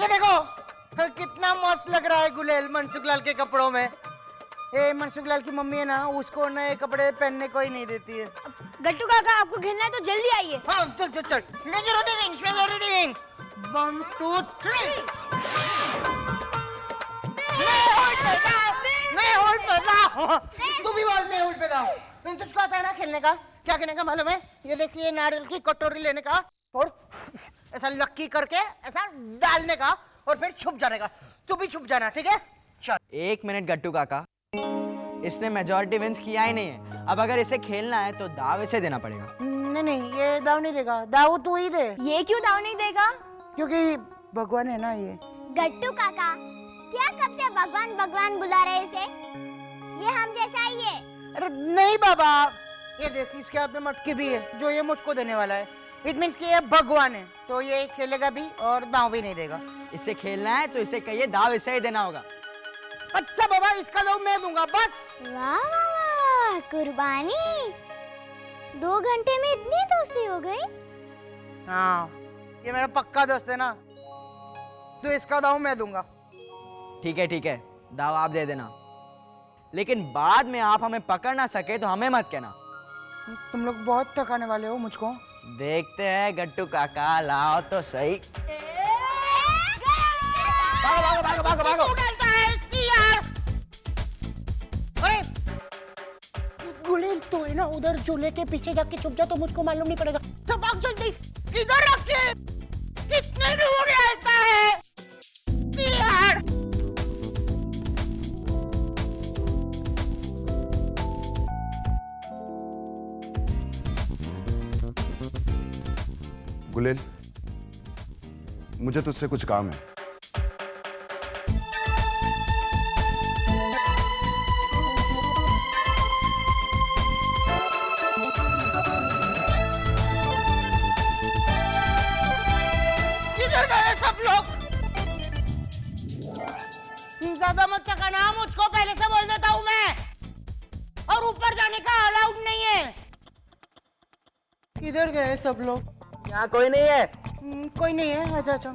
देखो देखो कितना मस्त लग रहा है गुलेल मनसुख लाल के कपड़ों में। ए मनसुख लाल की मम्मी है ना, उसको नए कपड़े पहनने को ही नहीं देती है। गट्टू काका आपको खेलना है तो जल्दी आइए। हाँ चल चल चल। Major wings, major wings. 1 2 3। मैं होल्ड पे था। तू भी बोल मैं होल्ड पे था। तुझको आता है ना खेलने का? क्या कहने का मालूम है? ये देखिए नारियल की कटोरी लेने का और ऐसा लक्की करके ऐसा डालने का और फिर छुप जाने का। तू भी छुप जाना, ठीक है? चल। 1 मिनट गट्टू काका, इसने मेजॉरिटी विंस किया ही नहीं है। अब अगर इसे खेलना है तो दाव इसे देना पड़ेगा। नहीं नहीं, ये दाव नहीं देगा। दाव तू ही दे। ये क्यों दाव नहीं देगा? क्योंकि भगवान है ना ये। गट्टू काका, क्या कब से भगवान भगवान बुला रहे इसे? ये हम जैसा ही है। अरे नहीं बाबा, ये देख इसके हाथ में मटकी भी है जो ये मुझको देने वाला है। इट मीन्स कि ये भगवान है, तो ये खेलेगा भी और दाव भी नहीं देगा। इसे खेलना है तो इसे कहिए दाव इसे ही देना होगा। अच्छा बाबा, इसका दाव मैं दूंगा बस। वाह वाह वाह, कुर्बानी। 2 घंटे में इतनी दोस्ती हो गई? हाँ, ये मेरा पक्का दोस्त है ना, तो इसका दाव मैं दूंगा। ठीक है, दाव आप दे देना, लेकिन बाद में आप हमें पकड़ ना सके तो हमें मत कहना। तुम लोग बहुत थकाने वाले हो मुझको। देखते हैं गट्टू काका, लाओ तो सही। भागो भागो भागो भागो भागो। गुलेल तो है ना उधर झूले के पीछे जाके छुप जा तो मुझको मालूम नहीं पड़ेगा। तो भाग जल्दी। किधर रखे? कितने दूर रहता है यार? गुलेल, मुझे तुझसे कुछ काम है। किधर गए सब लोग? ज्यादा मत चकाना, मुझको पहले से बोल देता हूँ मैं। और ऊपर जाने का अलाउड नहीं है। किधर गए सब लोग? यहाँ कोई नहीं है। कोई नहीं है। अच्छा अच्छा।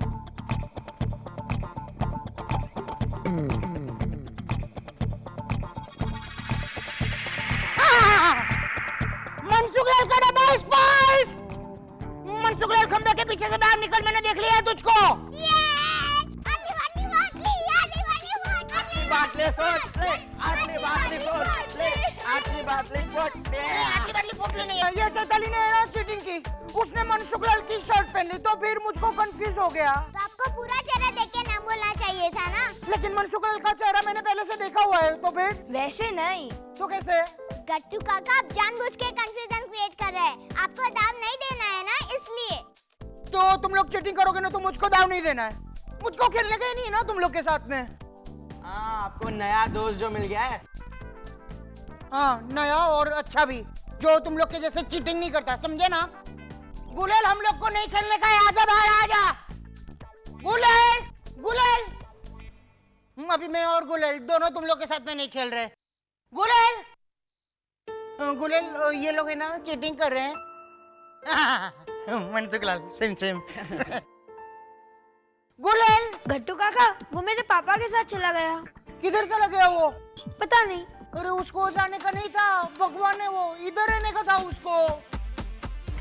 मनसुख लाल का डब्बा स्पाइस। मनसुख लाल खंबे के पीछे से बाहर निकल, मैंने देख लिया है तुझको। बाटली फोड़ ले, आटली बाटली फोड़ ले, आटली बाटली फोड़ ले। आटली बाटली फोड़ नहीं है। ये चैताली ने ना चीटिंग की। उसने मनसुख लाल की शर्ट पहन ली तो फिर मुझको कंफ्यूज हो गया। तो आपको पूरा चेहरा देख के ना बोलना चाहिए था ना। लेकिन मनसुख लाल का चेहरा मैंने पहले से देखा हुआ है, तो फिर वैसे नहीं तो कैसे? गट्टू काका, आप जानबूझ के कंफ्यूजन क्रिएट कर रहे हैं। आपको दाव नहीं देना है ना, इसलिए। तो तुम लोग चीटिंग करोगे ना तो मुझको दाव नहीं देना है। मुझको खेलने का ही नहीं है ना तुम लोग के साथ में। हाँ, आपको नया दोस्त जो मिल गया है। हाँ, नया और अच्छा भी, जो तुम लोग के जैसे चीटिंग नहीं करता, समझे ना? गुलेल, हम लोग को नहीं खेलने का है। आजा बाहर आजा। गुलेल, गुलेल। अभी मैं और गुलेल दोनों तुम लोग के साथ में नहीं खेल रहे। गुलेल, गुलेल ये लोग है ना चीटिंग कर रहे हैं। Mansukh Lal same same. गुलेल। गट्टू काका, वो मेरे पापा के साथ चला गया। किधर चला गया वो? पता नहीं। अरे उसको जाने का नहीं था, भगवान है वो, इधर रहने का था उसको।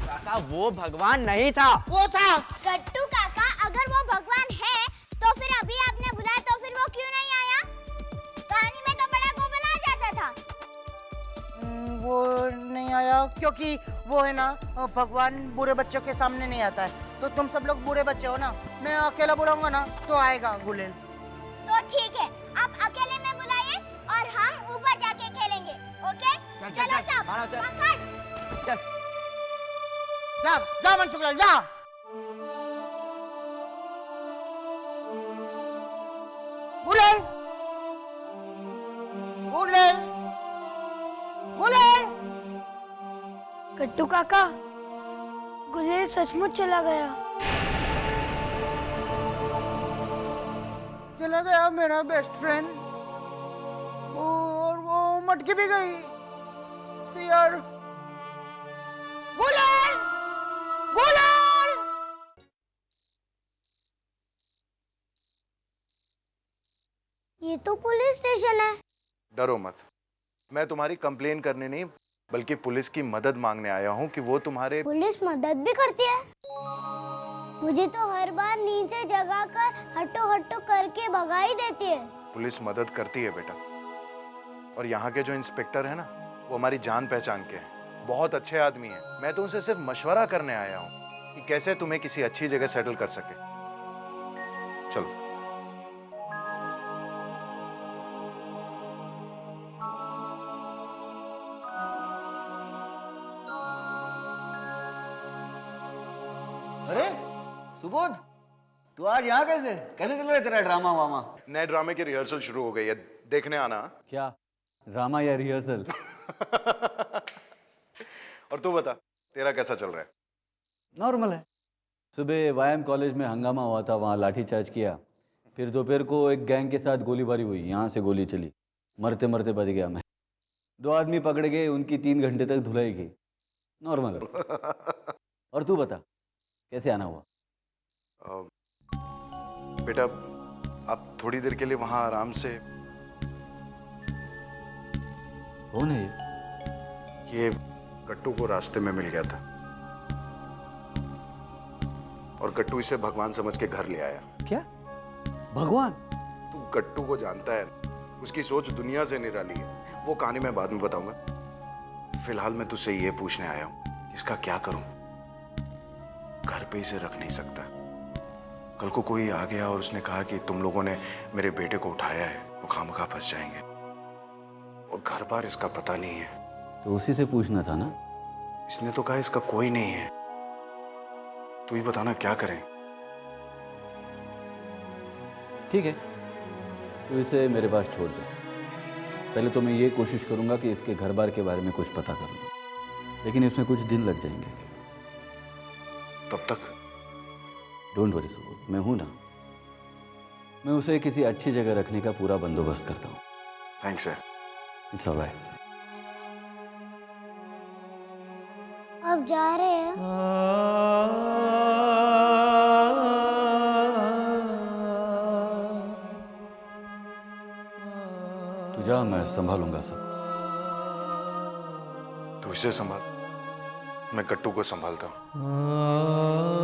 काका, वो भगवान नहीं था। वो था। गट्टू काका, अगर वो भगवान है तो फिर अभी आपने बुलाया तो फिर वो क्यों नहीं आया? कहानी में तो बड़ा गोबल आ जाता था। वो नहीं आया क्योंकि वो है ना भगवान बुरे बच्चों के सामने नहीं आता है। तो तुम सब लोग बुरे बच्चे हो ना, मैं अकेला बुलाऊंगा ना तो आएगा गुलेल। तो ठीक है, आप अकेले में बुलाइए और हम ऊपर जाके खेलेंगे। ओके? चलो सब, पकड़। चल। जा जा मनसुख लाल जा। गुलेल, गुलेल, गुलेल। गट्टू काका, गुलेल सचमुच चला गया। चला गया मेरा बेस्ट फ्रेंड, और वो मटकी भी गई। यार, गुलेल, गुलेल। ये तो पुलिस स्टेशन है। डरो मत, मैं तुम्हारी कंप्लेन करने नहीं बल्कि पुलिस की मदद मांगने आया हूँ कि वो तुम्हारे। पुलिस मदद भी करती है? मुझे तो हर बार नींद से जगाकर हट्टो हट्टो करके भगा ही देती है। पुलिस मदद करती है बेटा, और यहाँ के जो इंस्पेक्टर है ना, वो हमारी जान पहचान के हैं, बहुत अच्छे आदमी हैं। मैं तो उनसे सिर्फ मशवरा करने आया हूँ कि कैसे तुम्हें किसी अच्छी जगह सेटल कर सके। चलो। अरे सुबोध, तू आज यहाँ कैसे कैसे चल रहा है तेरा ड्रामा वामा? नए ड्रामे की रिहर्सल शुरू हो गई है, देखने आना। क्या ड्रामा या रिहर्सल? और तू बता, तेरा कैसा चल रहा है? नॉर्मल है। सुबह वायम कॉलेज में हंगामा हुआ था, वहाँ लाठीचार्ज किया। फिर दोपहर को एक गैंग के साथ गोलीबारी हुई, यहाँ से गोली चली, मरते मरते बच गया मैं। 2 आदमी पकड़े गए, उनकी 3 घंटे तक धुलाई की। नॉर्मल है। और तू बता कैसे आना हुआ? बेटा, आप थोड़ी देर के लिए वहां आराम से। कौन है ये? ये कट्टू को रास्ते में मिल गया था और कट्टू इसे भगवान समझ के घर ले आया। क्या भगवान? तू कट्टू को जानता है, उसकी सोच दुनिया से निराली है। वो कहानी मैं बाद में बताऊंगा। फिलहाल मैं तुझसे ये पूछने आया हूं, इसका क्या करूं? घर पे इसे रख नहीं सकता। कल को कोई आ गया और उसने कहा कि तुम लोगों ने मेरे बेटे को उठाया है, तो खामखा फंस जाएंगे। और घर बार इसका पता नहीं है। तो उसी से पूछना था ना। इसने तो कहा इसका कोई नहीं है। तू ही बताना क्या करें? ठीक है, तो इसे मेरे पास छोड़ दो। पहले तो मैं ये कोशिश करूंगा कि इसके घर बार के बारे में कुछ पता कर लूं, लेकिन इसमें कुछ दिन लग जाएंगे। तब तक डोंट वरी सुबोध, मैं हूं ना। मैं उसे किसी अच्छी जगह रखने का पूरा बंदोबस्त करता हूं। थैंक्स है। It's alright. अब जा रहे हैं। तू जा, मैं संभालूंगा सब। तू इसे संभाल, मैं कट्टू को संभालता हूं।